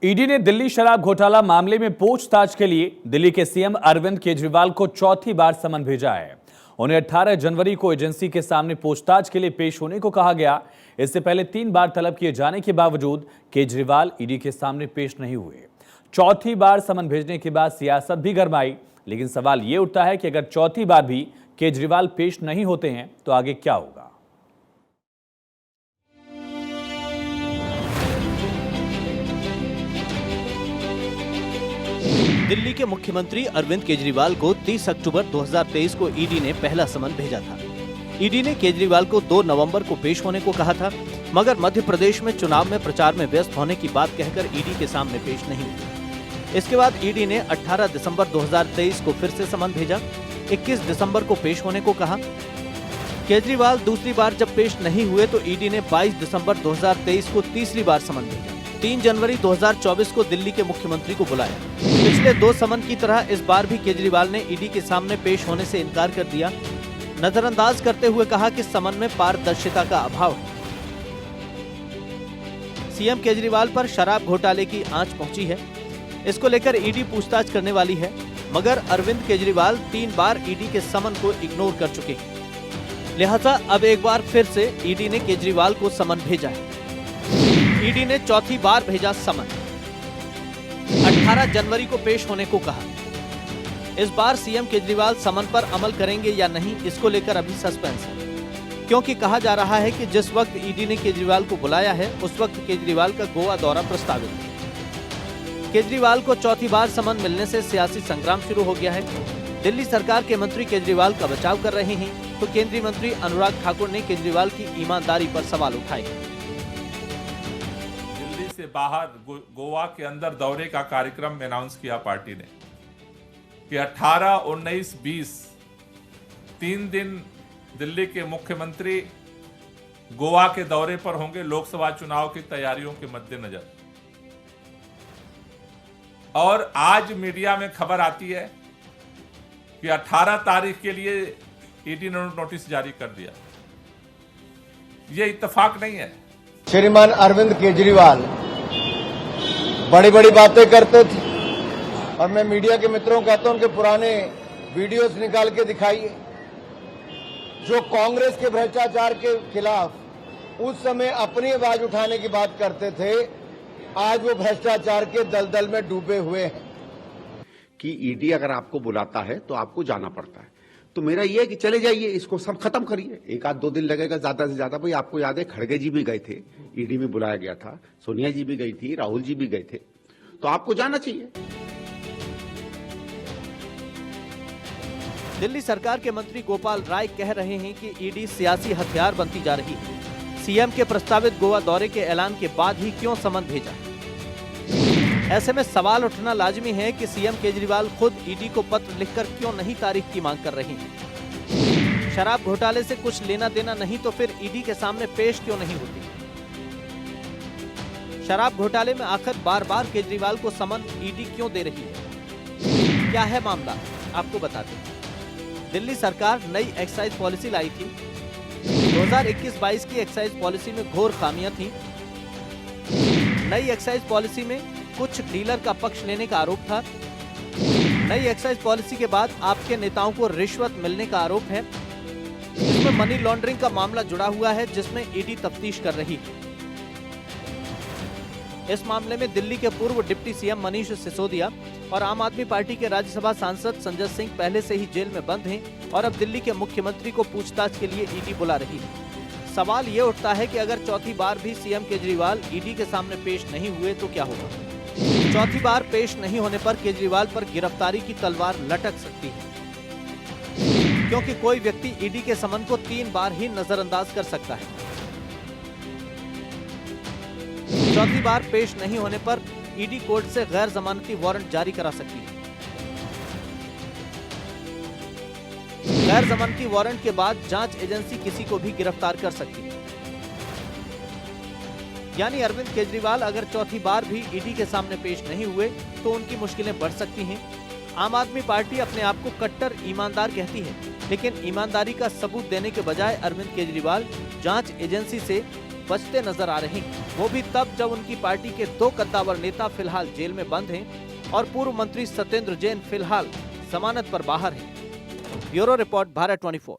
ED ने दिल्ली शराब घोटाला मामले में पूछताछ के लिए दिल्ली के सीएम अरविंद केजरीवाल को चौथी बार समन भेजा है। उन्हें 18 जनवरी को एजेंसी के सामने पूछताछ के लिए पेश होने को कहा गया। इससे पहले 3 बार तलब किए जाने के बावजूद केजरीवाल ईडी के सामने पेश नहीं हुए। चौथी बार समन भेजने के बाद सियासत भी गरमाई, लेकिन सवाल ये उठता है कि अगर चौथी बार भी केजरीवाल पेश नहीं होते हैं तो आगे क्या होगा। दिल्ली के मुख्यमंत्री अरविंद केजरीवाल को 30 अक्टूबर 2023 को ईडी ने पहला समन भेजा था। ईडी ने केजरीवाल को 2 नवंबर को पेश होने को कहा था, मगर मध्य प्रदेश में चुनाव में प्रचार में व्यस्त होने की बात कहकर ईडी के सामने पेश नहीं हुए। इसके बाद ईडी ने 18 दिसंबर 2023 को फिर से समन भेजा। 21 दिसंबर को पेश होने को कहा। केजरीवाल दूसरी बार जब पेश नहीं हुए तो ईडी ने 22 दिसंबर 2023 को तीसरी बार समन भेजा। 3 जनवरी 2024 को दिल्ली के मुख्यमंत्री को बुलाया। पिछले 2 समन की तरह इस बार भी केजरीवाल ने ईडी के सामने पेश होने से इनकार कर दिया, नजरअंदाज करते हुए कहा कि समन में पारदर्शिता का अभाव है। सीएम केजरीवाल पर शराब घोटाले की आंच पहुंची है। इसको लेकर ईडी पूछताछ करने वाली है, मगर अरविंद केजरीवाल 3 बार ईडी के समन को इग्नोर कर चुके हैं। लिहाजा अब एक बार फिर से ईडी ने केजरीवाल को समन भेजा है। ईडी ने चौथी बार भेजा समन। 18 जनवरी को पेश होने को कहा। इस बार सीएम केजरीवाल समन पर अमल करेंगे या नहीं, इसको लेकर अभी सस्पेंस है, क्योंकि कहा जा रहा है कि जिस वक्त ईडी ने केजरीवाल को बुलाया है उस वक्त केजरीवाल का गोवा दौरा प्रस्तावित है। केजरीवाल को चौथी बार समन मिलने से सियासी संग्राम शुरू हो गया है। दिल्ली सरकार के मंत्री केजरीवाल का बचाव कर रहे हैं, तो केंद्रीय मंत्री अनुराग ठाकुर ने केजरीवाल की ईमानदारी पर सवाल उठाए। दिल्ली से बाहर गोवा के अंदर दौरे का कार्यक्रम अनाउंस किया पार्टी ने कि 18, 19, 20 3 दिन दिल्ली के मुख्यमंत्री गोवा के दौरे पर होंगे लोकसभा चुनाव की तैयारियों के मद्देनजर। और आज मीडिया में खबर आती है कि 18 तारीख के लिए ईडी ने नोटिस जारी कर दिया। यह इत्तेफाक नहीं है। श्रीमान अरविंद केजरीवाल बड़ी बड़ी बातें करते थे और मैं मीडिया के मित्रों को कहता हूं उनके पुराने वीडियोस निकाल के दिखाइए। जो कांग्रेस के भ्रष्टाचार के खिलाफ उस समय अपनी आवाज उठाने की बात करते थे, आज वो भ्रष्टाचार के दलदल में डूबे हुए हैं। कि ईडी अगर आपको बुलाता है तो आपको जाना पड़ता है, तो मेरा ये है कि चले जाइए, इसको सब खत्म करिए। 1-2 दिन लगेगा ज्यादा से ज्यादा। भाई आपको याद है खड़गे जी भी गए थे, ईडी में बुलाया गया था, सोनिया जी भी गई थी, राहुल जी भी गए थे, तो आपको जाना चाहिए। दिल्ली सरकार के मंत्री गोपाल राय कह रहे हैं कि ईडी सियासी हथियार बनती जा रही है। सीएम के प्रस्तावित गोवा दौरे के ऐलान के बाद ही क्यों समन भेजा? ऐसे में सवाल उठना लाजमी है कि सीएम केजरीवाल खुद ईडी को पत्र लिखकर क्यों नहीं तारीख की मांग कर रहे हैं। शराब घोटाले से कुछ लेना देना नहीं तो फिर ईडी के सामने पेश क्यों नहीं होती? शराब घोटाले में आखिर बार बार केजरीवाल को समन ईडी क्यों दे रही है? क्या है मामला, आपको बताते हैं। दिल्ली सरकार नई एक्साइज पॉलिसी लाई थी। 2021-22 की एक्साइज पॉलिसी में घोर खामियां थी। नई एक्साइज पॉलिसी में कुछ डीलर का पक्ष लेने का आरोप था। नई एक्साइज पॉलिसी के बाद आपके नेताओं को रिश्वत मिलने का आरोप है। इसमें मनी लॉन्ड्रिंग का मामला जुड़ा हुआ है, जिसमें ईडी तफ्तीश कर रही है। इस मामले में दिल्ली के पूर्व डिप्टी सीएम मनीष सिसोदिया और आम आदमी पार्टी के राज्यसभा सांसद संजय सिंह पहले से ही जेल में बंद हैं और अब दिल्ली के मुख्यमंत्री को पूछताछ के लिए ईडी बुला रही है। सवाल ये उठता है कि अगर चौथी बार भी सीएम केजरीवाल ईडी के सामने पेश नहीं हुए तो क्या होगा? चौथी बार पेश नहीं होने पर केजरीवाल पर गिरफ्तारी की तलवार लटक सकती है, क्योंकि कोई व्यक्ति ईडी के समन को 3 बार ही नजरअंदाज कर सकता है। चौथी बार पेश नहीं होने पर ईडी कोर्ट से गैर जमानती वारंट जारी करा सकती है। गैर जमानती वारंट के बाद जांच एजेंसी किसी को भी गिरफ्तार कर सकती है। यानी अरविंद केजरीवाल अगर चौथी बार भी ईडी के सामने पेश नहीं हुए तो उनकी मुश्किलें बढ़ सकती हैं। आम आदमी पार्टी अपने आप को कट्टर ईमानदार कहती है, लेकिन ईमानदारी का सबूत देने के बजाय अरविंद केजरीवाल जांच एजेंसी से बचते नजर आ रहे हैं, वो भी तब जब उनकी पार्टी के 2 कद्दावर नेता फिलहाल जेल में बंद हैं और पूर्व मंत्री सत्येंद्र जैन फिलहाल जमानत पर बाहर हैं। Bureau report, Bharat 24।